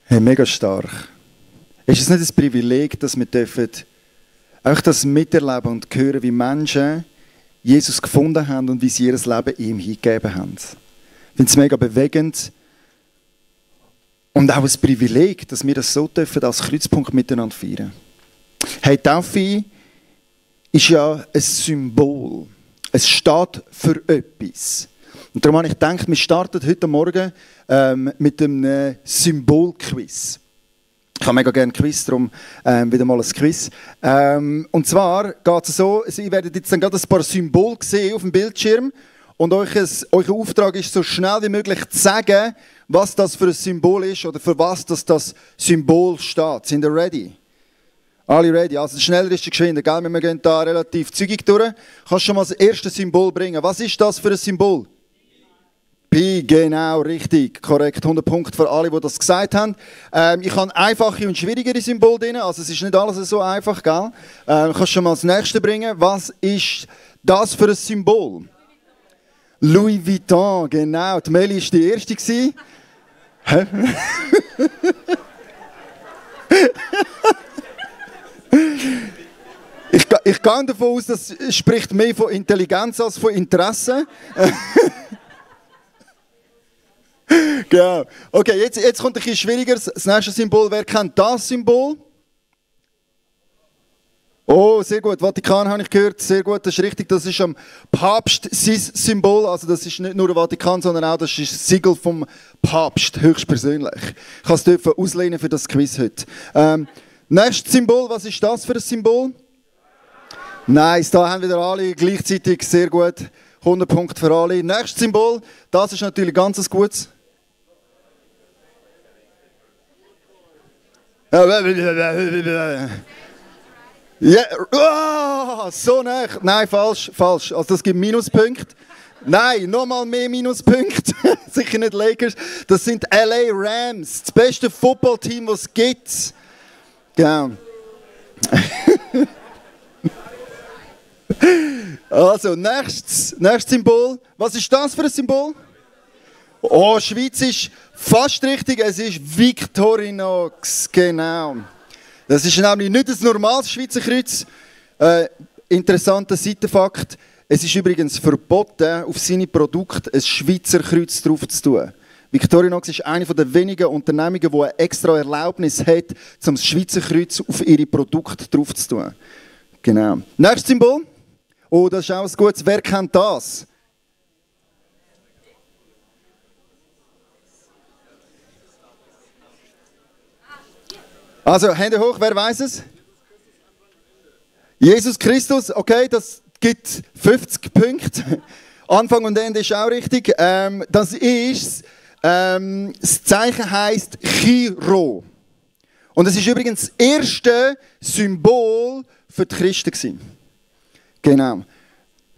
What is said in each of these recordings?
Hey, mega stark. Ist es nicht ein Privileg, dass wir dürfen auch das miterleben und hören, wie Menschen Jesus gefunden haben und wie sie ihr Leben ihm hingegeben haben? Ich finde es mega bewegend und auch ein Privileg, dass wir das so dürfen als Kreuzpunkt miteinander feiern. Hey, Taufe ist ja ein Symbol. Es steht für etwas. Und darum habe ich gedacht, wir starten heute Morgen mit einem Symbolquiz. Ich habe mega gerne ein Quiz, darum wieder mal ein Quiz. Und zwar geht es so, ihr werdet jetzt dann gerade ein paar Symbole sehen auf dem Bildschirm und euer Auftrag ist, so schnell wie möglich zu sagen, was das für ein Symbol ist oder für was das Symbol steht. Sind ihr ready? Alle ready? Also schneller ist die Geschwindigkeit, gell? Wir gehen da relativ zügig durch. Kannst du schon mal das erste Symbol bringen? Was ist das für ein Symbol? Pi, genau, richtig, korrekt. 100 Punkte für alle, die das gesagt haben. Ich habe einfache und schwierigere Symbole drin, also es ist nicht alles so einfach, gell? Kannst du schon mal das nächste bringen? Was ist das für ein Symbol? Louis Vuitton, genau. Die Meli war die erste. Hä? Ich gehe davon aus, das spricht mehr von Intelligenz als von Interesse. Genau. Okay, jetzt kommt ein bisschen schwieriger. Das nächste Symbol, wer kennt das Symbol? Oh, sehr gut. Vatikan habe ich gehört. Sehr gut, das ist richtig. Das ist am Papst sein Symbol. Also das ist nicht nur der Vatikan, sondern auch das ist das Siegel vom Papst, höchstpersönlich. Ich kann es auslehnen für das Quiz heute. Nächstes Symbol, was ist das für ein Symbol? Nice, da haben wieder alle gleichzeitig. Sehr gut. 100 Punkte für alle. Nächstes Symbol, das ist natürlich ganz ein gutes. Ja, oh, so nah. Nein, falsch. Also das gibt Minuspunkte. Nein, nochmal mehr Minuspunkte. Sicher nicht Lakers. Das sind LA Rams. Das beste Footballteam, das es gibt. Genau. Also, nächstes Symbol. Was ist das für ein Symbol? Oh, Schweiz ist fast richtig. Es ist Victorinox. Genau. Das ist nämlich nicht ein normales Schweizer Kreuz. Interessanter Seitenfakt. Es ist übrigens verboten, auf seine Produkte ein Schweizer Kreuz drauf zu tun. Victorinox ist eine der wenigen Unternehmungen, die eine extra Erlaubnis hat, um das Schweizer Kreuz auf ihre Produkte drauf zu tun. Genau. Nächstes Symbol. Oh, das ist auch ein gutes. Wer kennt das? Also, Hände hoch, wer weiß es? Jesus Christus, okay, das gibt 50 Punkte. Anfang und Ende ist auch richtig. Das ist, das Zeichen heisst Chi-Rho. Und es ist übrigens das erste Symbol für die Christen gewesen. Genau.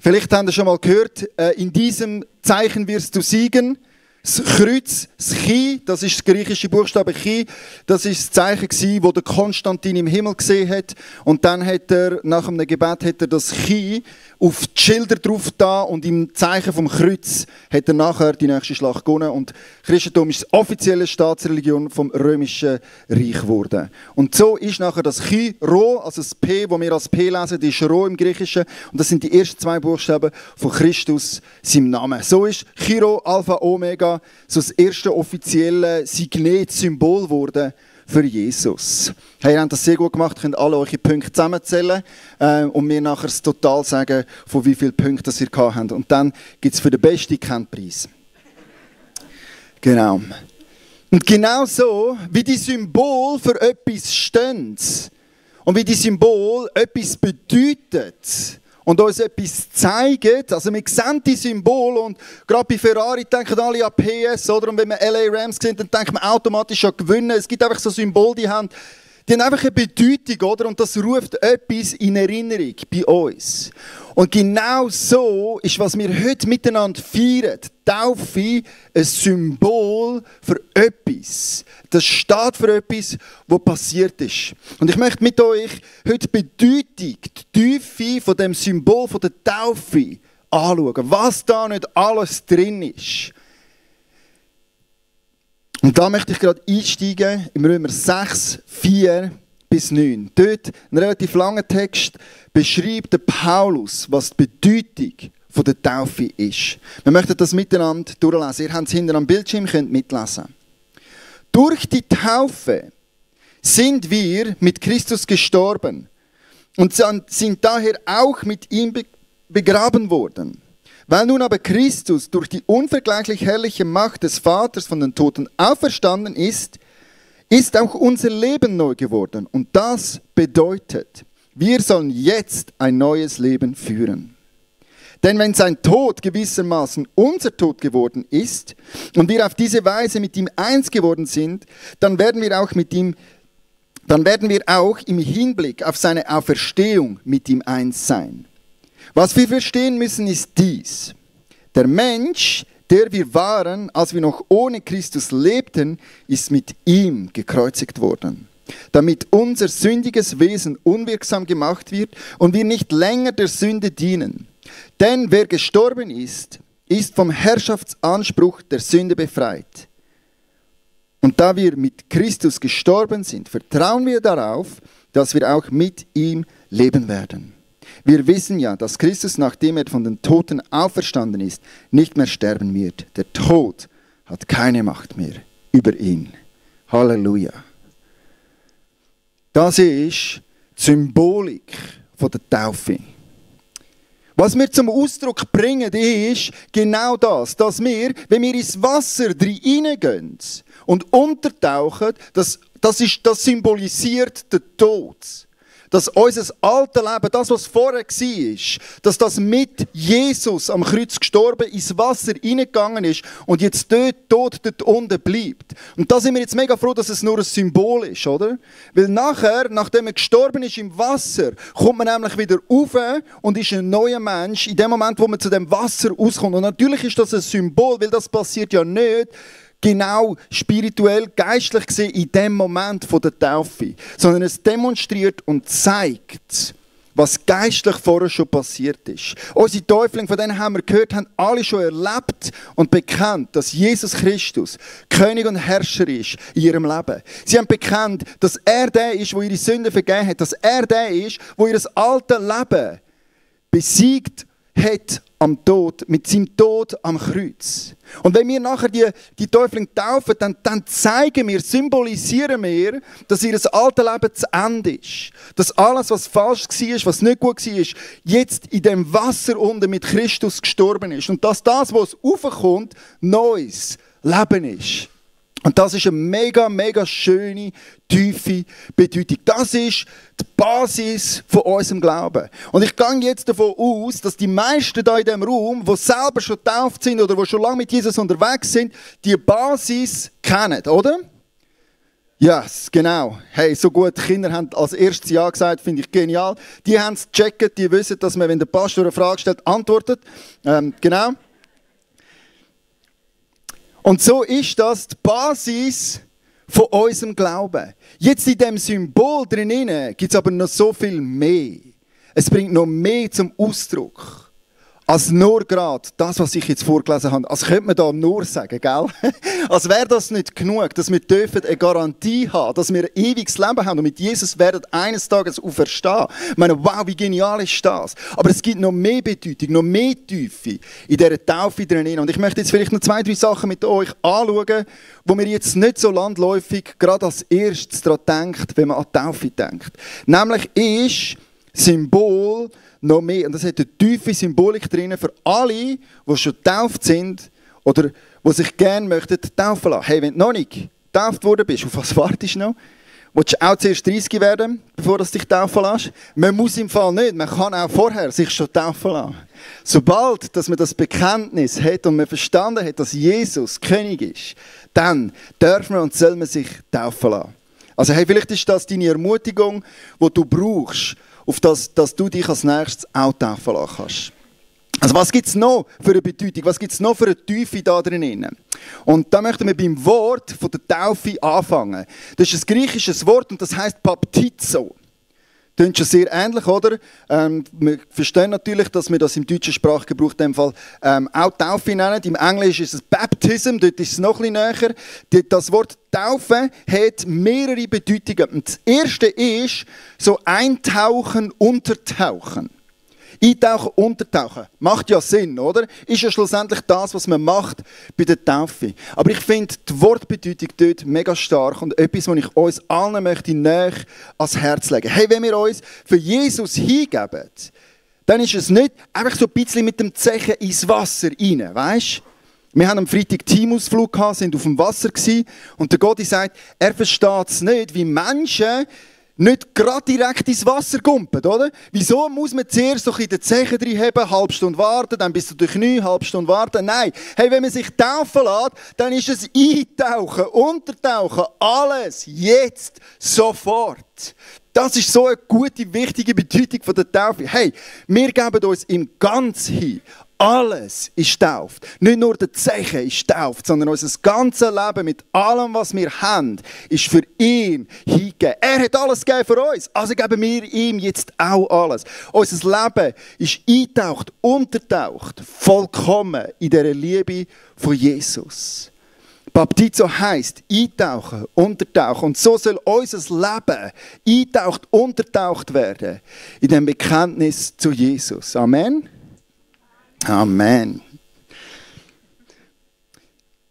Vielleicht habt ihr schon mal gehört, in diesem Zeichen wirst du siegen. Das Kreuz, das Chi, das ist das griechische Buchstabe Chi, das ist das Zeichen gewesen, das der Konstantin im Himmel gesehen hat. Und dann hat er, nach einem Gebet, hat er das Chi auf die Schilder drauf da und im Zeichen vom Kreuz hat er nachher die nächste Schlacht gewonnen. Und Christentum ist die offizielle Staatsreligion vom Römischen Reich geworden. Und so ist nachher das Chi, Rho, also das P, das wir als P lesen, das ist Rho im Griechischen. Und das sind die ersten zwei Buchstaben von Christus, seinem Namen. So ist Chi-Rho, Alpha, Omega, so das erste offizielle Signet-Symbol geworden für Jesus. Hey, ihr habt das sehr gut gemacht, ihr könnt alle eure Punkte zusammenzählen und mir nachher das Total sagen, von wie vielen Punkten ihr gehabt habt. Und dann gibt es für den Besten keinen Preis. Genau. Und genau so, wie die Symbole für etwas stehen und wie die Symbole etwas bedeutet und uns etwas zeigen, also wir sehen die Symbole und gerade bei Ferrari denken alle an PS, oder? Und wenn wir LA Rams sind, dann denkt man automatisch an Gewinnen. Es gibt einfach so Symbole, die haben einfach eine Bedeutung, oder? Und das ruft etwas in Erinnerung bei uns. Und genau so ist, was wir heute miteinander feiern. Die Taufe, ein Symbol für etwas. Das steht für etwas, was passiert ist. Und ich möchte mit euch heute die Bedeutung, die Tiefe von dem Symbol von der Taufe anschauen. Was da nicht alles drin ist. Und da möchte ich gerade einsteigen, im Römer 6, 4 bis 9. Dort, ein relativ langer Text, beschreibt der Paulus, was die Bedeutung von der Taufe ist. Wir möchten das miteinander durchlesen. Ihr habt es hinten am Bildschirm, könnt mitlesen. Durch die Taufe sind wir mit Christus gestorben und sind daher auch mit ihm begraben worden. Weil nun aber Christus durch die unvergleichlich herrliche Macht des Vaters von den Toten auferstanden ist, ist auch unser Leben neu geworden. Und das bedeutet, wir sollen jetzt ein neues Leben führen. Denn wenn sein Tod gewissermaßen unser Tod geworden ist und wir auf diese Weise mit ihm eins geworden sind, dann werden wir auch im Hinblick auf seine Auferstehung mit ihm eins sein. Was wir verstehen müssen, ist dies. Der Mensch, der wir waren, als wir noch ohne Christus lebten, ist mit ihm gekreuzigt worden, damit unser sündiges Wesen unwirksam gemacht wird und wir nicht länger der Sünde dienen. Denn wer gestorben ist, ist vom Herrschaftsanspruch der Sünde befreit. Und da wir mit Christus gestorben sind, vertrauen wir darauf, dass wir auch mit ihm leben werden. Wir wissen ja, dass Christus, nachdem er von den Toten auferstanden ist, nicht mehr sterben wird. Der Tod hat keine Macht mehr über ihn. Halleluja. Das ist die Symbolik von der Taufe. Was wir zum Ausdruck bringen, ist genau das, dass wir, wenn wir ins Wasser reingehen und untertauchen, das symbolisiert den Tod. Dass unser altes Leben, das was vorher war, dass das mit Jesus am Kreuz gestorben, ins Wasser hineingegangen ist und jetzt tot dort unten bleibt. Und da sind wir jetzt mega froh, dass es nur ein Symbol ist, oder? Weil nachher, nachdem er gestorben ist im Wasser, kommt man nämlich wieder rauf und ist ein neuer Mensch in dem Moment, wo man zu dem Wasser rauskommt. Und natürlich ist das ein Symbol, weil das passiert ja nicht genau spirituell, geistlich gesehen in dem Moment von der Taufe, sondern es demonstriert und zeigt, was geistlich vorher schon passiert ist. Unsere Täuflinge, von denen haben wir gehört, haben alle schon erlebt und bekannt, dass Jesus Christus König und Herrscher ist in ihrem Leben. Sie haben bekannt, dass er der ist, der ihre Sünden vergeben hat, dass er der ist, der ihr altes Leben besiegt hat am Tod, mit seinem Tod am Kreuz. Und wenn wir nachher die Täuflinge taufen, dann zeigen wir, symbolisieren wir, dass ihr altes Leben zu Ende ist. Dass alles, was falsch war, was nicht gut war, jetzt in dem Wasser unten mit Christus gestorben ist. Und dass das, was raufkommt, neues Leben ist. Und das ist eine mega, mega schöne, tiefe Bedeutung. Das ist die Basis von unserem Glauben. Und ich gehe jetzt davon aus, dass die meisten hier in diesem Raum, die selber schon getauft sind oder die schon lange mit Jesus unterwegs sind, die Basis kennen, oder? Ja, yes, genau. Hey, so gut, die Kinder haben als erstes Ja gesagt, finde ich genial. Die haben es gecheckt, die wissen, dass man, wenn der Pastor eine Frage stellt, antwortet. Genau. Und so ist das die Basis von unserem Glauben. Jetzt in diesem Symbol drinnen gibt es aber noch so viel mehr. Es bringt noch mehr zum Ausdruck, als nur gerade das, was ich jetzt vorgelesen habe. Als könnte man da nur sagen, gell? Als wäre das nicht genug, dass wir eine Garantie haben, dass wir ein ewiges Leben haben und mit Jesus werden eines Tages auferstehen. Ich meine, wow, wie genial ist das? Aber es gibt noch mehr Bedeutung, noch mehr Tiefe in dieser Taufe drin. Und ich möchte jetzt vielleicht noch 2, 3 Sachen mit euch anschauen, wo man jetzt nicht so landläufig gerade als erstes daran denkt, wenn man an die Taufe denkt. Nämlich ist Symbol noch mehr, und das hat eine tiefe Symbolik drin für alle, die schon getauft sind oder die sich gerne möchten taufen lassen. Hey, wenn du noch nicht getauft worden bist, auf was wartest du noch? Willst du auch zuerst 30 werden, bevor du dich taufen lässt? Man muss im Fall nicht, man kann auch vorher sich schon taufen lassen. Sobald dass man das Bekenntnis hat und man verstanden hat, dass Jesus König ist, dann darf man und soll man sich taufen lassen. Also hey, vielleicht ist das deine Ermutigung, die du brauchst, auf das, dass du dich als nächstes auch taufen lassen kannst. Also was gibt es noch für eine Bedeutung? Was gibt es noch für eine Tiefe da drinnen? Und da möchten wir beim Wort von der Taufe anfangen. Das ist ein griechisches Wort und das heißt Baptizo. Klingt schon sehr ähnlich, oder? Wir verstehen natürlich, dass wir das im deutschen Sprachgebrauch in dem Fall auch Taufe nennen. Im Englisch ist es Baptism, dort ist es noch ein bisschen näher. Das Wort Taufe hat mehrere Bedeutungen. Und das erste ist so eintauchen, untertauchen. Eintauchen, untertauchen. Macht ja Sinn, oder? Ist ja schlussendlich das, was man macht bei der Taufe. Aber ich finde die Wortbedeutung dort mega stark und etwas, was ich uns allen möchte näher ans Herz legen. Hey, wenn wir uns für Jesus hingeben, dann ist es nicht einfach so ein bisschen mit dem Zechen ins Wasser rein, weißt? Wir haben am Freitag Teamausflug gehabt, sind auf dem Wasser gewesen, und der Gott sagt, er versteht es nicht, wie Menschen nicht gerade direkt ins Wasser gumpen, oder? Wieso muss man zuerst so in den Zechen drin haben, eine halbe Stunde warten, dann bis zu den Knie, eine halbe Stunde warten? Nein. Hey, wenn man sich taufen lässt, dann ist es eintauchen, untertauchen, alles, jetzt, sofort. Das ist so eine gute, wichtige Bedeutung von der Taufe. Hey, wir geben uns im Ganzen hin. Alles ist tauft. Nicht nur der Zeichen ist tauft, sondern unser ganzes Leben mit allem, was wir haben, ist für ihn hingegeben. Er hat alles gegeben für uns, also geben wir ihm jetzt auch alles. Unser Leben ist eingetaucht, untertaucht, vollkommen in dieser Liebe von Jesus. Baptizo heisst eintauchen, untertauchen. Und so soll unser Leben eingetaucht, untertaucht werden in dem Bekenntnis zu Jesus. Amen. Amen.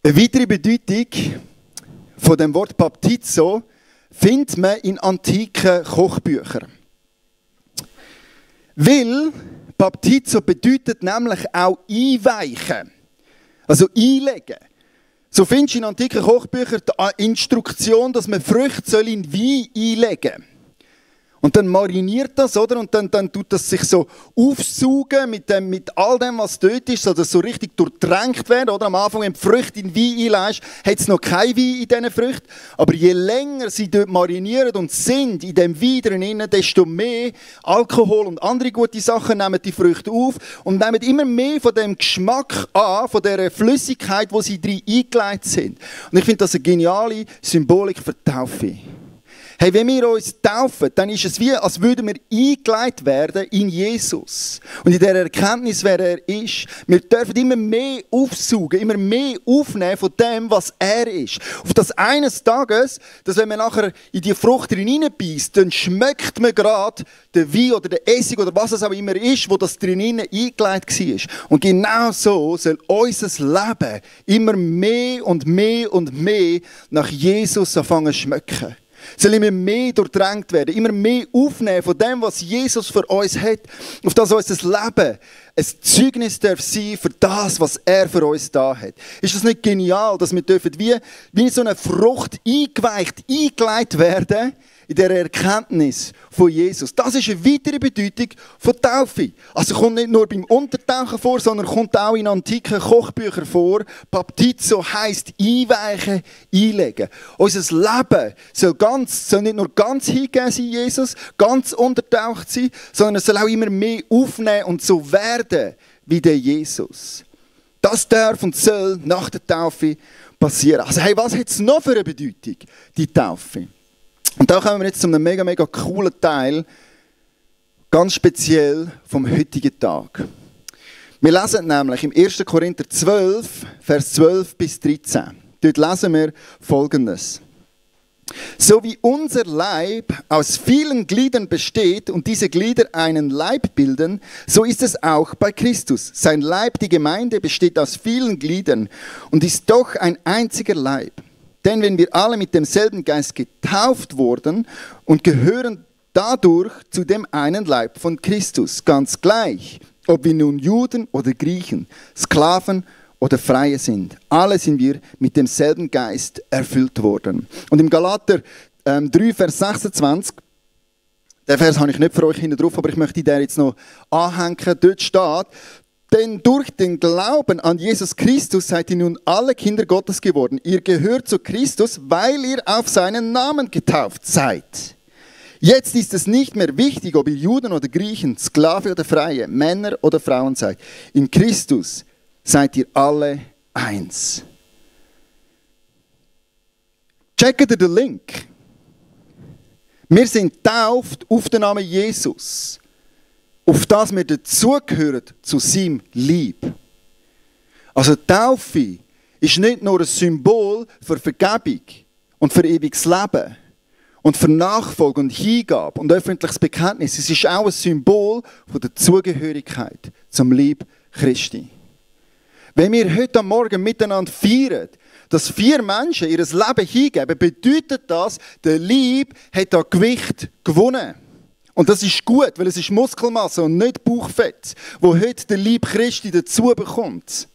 Eine weitere Bedeutung von dem Wort Baptizo findet man in antiken Kochbüchern. Weil Baptizo bedeutet nämlich auch einweichen, also einlegen. So findest du in antiken Kochbüchern die Instruktion, dass man Früchte in Wein einlegen soll. Und dann mariniert das, oder? Und dann tut das sich so aufsaugen mit all dem, was dort ist, sodass so richtig durchtränkt wird, oder? Am Anfang, wenn du die Früchte in Wein einlegst, hat es noch kein Wein in diesen Früchten. Aber je länger sie dort marinieren und sind in dem Wein drin, desto mehr Alkohol und andere gute Sachen nehmen die Früchte auf und nehmen immer mehr von dem Geschmack an, von dieser Flüssigkeit, wo sie drin eingelegt sind. Und ich finde das eine geniale Symbolik für die Taufe. Hey, wenn wir uns taufen, dann ist es wie, als würden wir eingeleitet werden in Jesus. Und in der Erkenntnis, wer er ist. Wir dürfen immer mehr aufsaugen, immer mehr aufnehmen von dem, was er ist. Auf das eines Tages, dass wenn man nachher in die Frucht hineinbeißt, dann schmeckt man gerade den Wein oder den Essig oder was es auch immer ist, wo das drinnen eingeleitet war. Und genau so soll unser Leben immer mehr und mehr und mehr nach Jesus anfangen zu schmecken. Soll immer mehr durchdrängt werden, immer mehr aufnehmen von dem, was Jesus für uns hat. Auf das unser Leben ein Zeugnis darf sein für das, was er für uns da hat. Ist das nicht genial, dass wir dürfen wie so eine Frucht eingeleitet werden in der Erkenntnis von Jesus? Das ist eine weitere Bedeutung von Taufe. Also kommt nicht nur beim Untertauchen vor, sondern kommt auch in antiken Kochbüchern vor. Baptizo heisst einweichen, einlegen. Unser Leben soll nicht nur ganz hingegeben sein, Jesus, ganz untertaucht sein, sondern es soll auch immer mehr aufnehmen und so werden wie der Jesus. Das darf und soll nach der Taufe passieren. Also hey, was hat es noch für eine Bedeutung, die Taufe? Und da kommen wir jetzt zu einem mega, mega coolen Teil, ganz speziell vom heutigen Tag. Wir lesen nämlich im 1. Korinther 12, Vers 12 bis 13. Dort lesen wir Folgendes. So wie unser Leib aus vielen Gliedern besteht und diese Glieder einen Leib bilden, so ist es auch bei Christus. Sein Leib, die Gemeinde, besteht aus vielen Gliedern und ist doch ein einziger Leib. Denn wenn wir alle mit demselben Geist getauft wurden und gehören dadurch zu dem einen Leib von Christus, ganz gleich, ob wir nun Juden oder Griechen, Sklaven oder Freie sind. Alle sind wir mit demselben Geist erfüllt worden. Und im Galater 3, Vers 26, den Vers habe ich nicht für euch hinten drauf, aber ich möchte den jetzt noch anhängen. Dort steht, denn durch den Glauben an Jesus Christus seid ihr nun alle Kinder Gottes geworden. Ihr gehört zu Christus, weil ihr auf seinen Namen getauft seid. Jetzt ist es nicht mehr wichtig, ob ihr Juden oder Griechen, Sklave oder Freie, Männer oder Frauen seid. In Christus seid ihr alle eins. Checkt ihr den Link? Wir sind getauft auf den Namen Jesus. Auf das wir dazugehören zu seinem Leib. Also die Taufe ist nicht nur ein Symbol für Vergebung und für ewiges Leben und für Nachfolge und Hingabe und öffentliches Bekenntnis. Es ist auch ein Symbol von der Zugehörigkeit zum Leib Christi. Wenn wir heute Morgen miteinander feiern, dass 4 Menschen ihr Leben hingeben, bedeutet das, der Leib hat an Gewicht gewonnen. Und das ist gut, weil es ist Muskelmasse und nicht Bauchfett, wo heute der Leib Christi dazu bekommt.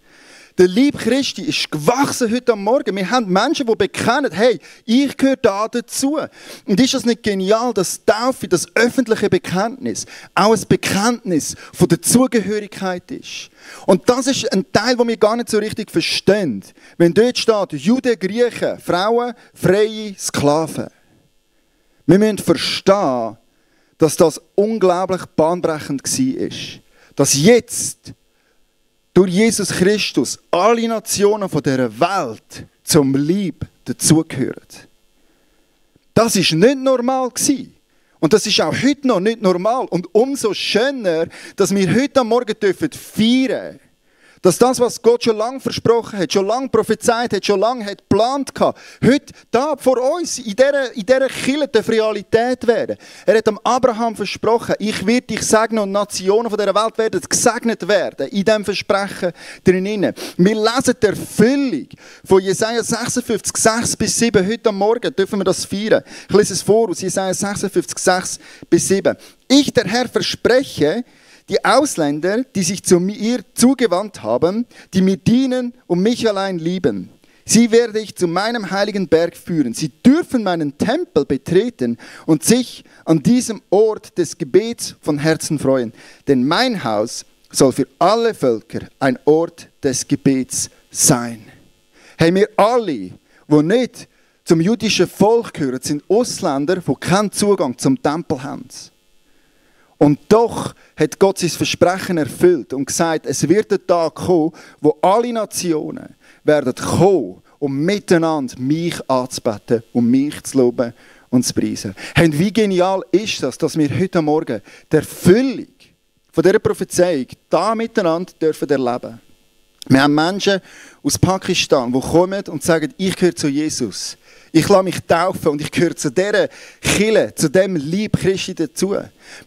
Der Leib Christi ist gewachsen heute Morgen. Wir haben Menschen, die bekennen, hey, ich gehöre da dazu. Und ist das nicht genial, dass Taufe, das öffentliche Bekenntnis, auch ein Bekenntnis von der Zugehörigkeit ist? Und das ist ein Teil, den wir gar nicht so richtig verstehen. Wenn dort steht, Juden, Griechen, Frauen, Freie, Sklaven. Wir müssen verstehen, dass das unglaublich bahnbrechend war. Dass jetzt durch Jesus Christus alle Nationen dieser Welt zum Leib dazugehören. Das war nicht normal. Und das ist auch heute noch nicht normal. Und umso schöner, dass wir heute Morgen feiern dürfen, dass das, was Gott schon lange versprochen hat, schon lange prophezeit hat, schon lange hat geplant hat, heute da vor uns in dieser Kirche Realität werden. Er hat dem Abraham versprochen, ich werde dich segnen und Nationen von dieser Welt werden gesegnet werden. In diesem Versprechen drinnen. Wir lesen die Erfüllung von Jesaja 56, 6 bis 7. Heute Morgen dürfen wir das feiern. Ich lese es vor aus Jesaja 56, 6 bis 7. Ich, der Herr, verspreche, die Ausländer, die sich zu mir zugewandt haben, die mir dienen und mich allein lieben, sie werde ich zu meinem heiligen Berg führen. Sie dürfen meinen Tempel betreten und sich an diesem Ort des Gebets von Herzen freuen. Denn mein Haus soll für alle Völker ein Ort des Gebets sein. Hey, wir alle, die nicht zum jüdischen Volk gehören, sind Ausländer, die keinen Zugang zum Tempel haben. Und doch hat Gott sein Versprechen erfüllt und gesagt, es wird der Tag kommen, wo alle Nationen werden kommen, um miteinander mich anzubeten, um mich zu loben und zu preisen. Und wie genial ist das, dass wir heute Morgen die Erfüllung von dieser Prophezeiung da miteinander dürfen erleben. Wir haben Menschen aus Pakistan, die kommen und sagen, ich gehöre zu Jesus. Ich lasse mich taufen und ich gehöre zu dieser Kirche, zu dem Leib Christi dazu.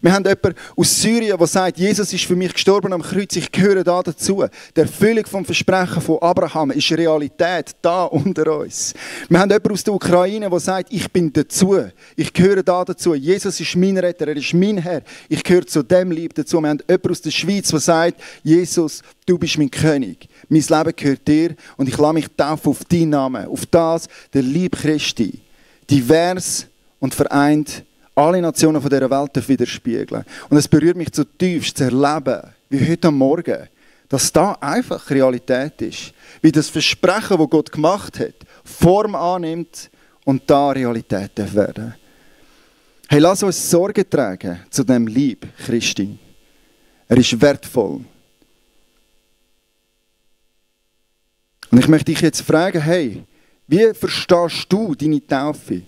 Wir haben jemanden aus Syrien, der sagt, Jesus ist für mich gestorben am Kreuz, ich gehöre da dazu. Die Erfüllung vom Versprechen von Abraham ist Realität da unter uns. Wir haben jemanden aus der Ukraine, der sagt, ich bin dazu, ich gehöre da dazu. Jesus ist mein Retter, er ist mein Herr, ich gehöre zu dem Leib dazu. Wir haben jemanden aus der Schweiz, der sagt, Jesus, du bist mein König. Mein Leben gehört dir und ich lasse mich taufen auf deinen Namen, auf das, der Leib Christi, divers und vereint, alle Nationen von dieser Welt widerspiegeln. Und es berührt mich zutiefst zu erleben, wie heute Morgen, dass da einfach Realität ist. Wie das Versprechen, das Gott gemacht hat, Form annimmt und da Realität werden. Hey, lass uns Sorge tragen zu dem Leib Christi. Er ist wertvoll. Und ich möchte dich jetzt fragen, hey, wie verstehst du deine Taufe?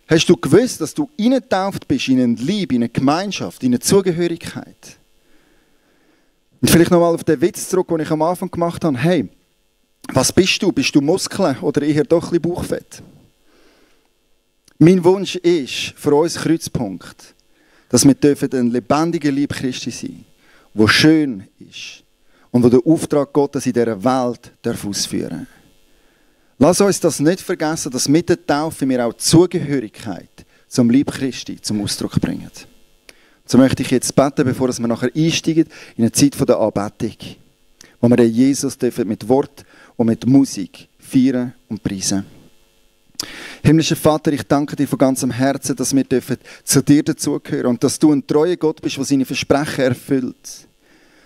Hast du gewusst, dass du eingetauft bist in eine Liebe, in eine Gemeinschaft, in eine Zugehörigkeit? Und vielleicht nochmal auf den Witz zurück, den ich am Anfang gemacht habe. Hey, was bist du? Bist du Muskeln oder eher doch ein bisschen Bauchfett? Mein Wunsch ist für uns Kreuzpunkt, dass wir ein lebendiger Leib Christi sein dürfen, der schön ist und der den Auftrag Gottes in dieser Welt ausführen darf. Lass uns das nicht vergessen, dass mit der Taufe wir auch Zugehörigkeit zum Leib Christi zum Ausdruck bringen. So möchte ich jetzt beten, bevor wir nachher einsteigen in eine Zeit der Anbetung, wo wir den Jesus mit Wort und mit Musik feiern und preisen. Himmlischer Vater, ich danke dir von ganzem Herzen, dass wir zu dir dazugehören und dass du ein treuer Gott bist, der seine Versprechen erfüllt.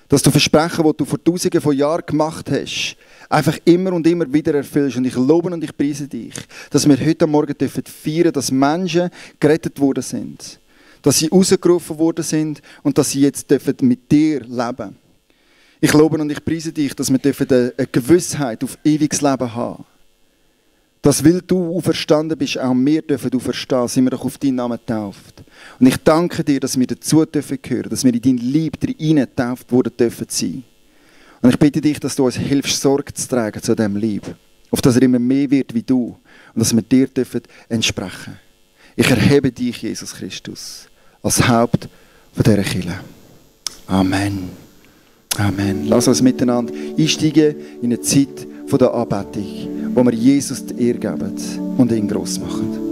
Dass du Versprechen, die du vor Tausenden von Jahren gemacht hast, einfach immer und immer wieder erfüllst. Und ich lobe und ich preise dich, dass wir heute Morgen feiern, dass Menschen gerettet worden sind. Dass sie rausgerufen worden sind und dass sie jetzt mit dir leben. Ich lobe und ich preise dich, dass wir eine Gewissheit auf ewiges Leben haben. Dass, weil du auferstanden bist, auch wir dürfen auferstehen, sind wir doch auf deinen Namen getauft. Und ich danke dir, dass wir dazu dürfen gehören, dass wir in dein Lieb hinein getauft worden dürfen sein. Und ich bitte dich, dass du uns hilfst, Sorge zu tragen zu diesem Lieb. Auf dass er immer mehr wird wie du. Und dass wir dir dürfen entsprechen. Ich erhebe dich, Jesus Christus, als Haupt von dieser Kirche. Amen. Amen. Lass uns miteinander einsteigen in eine Zeit der Anbetung, wo wir Jesus die Ehre geben und ihn gross machen.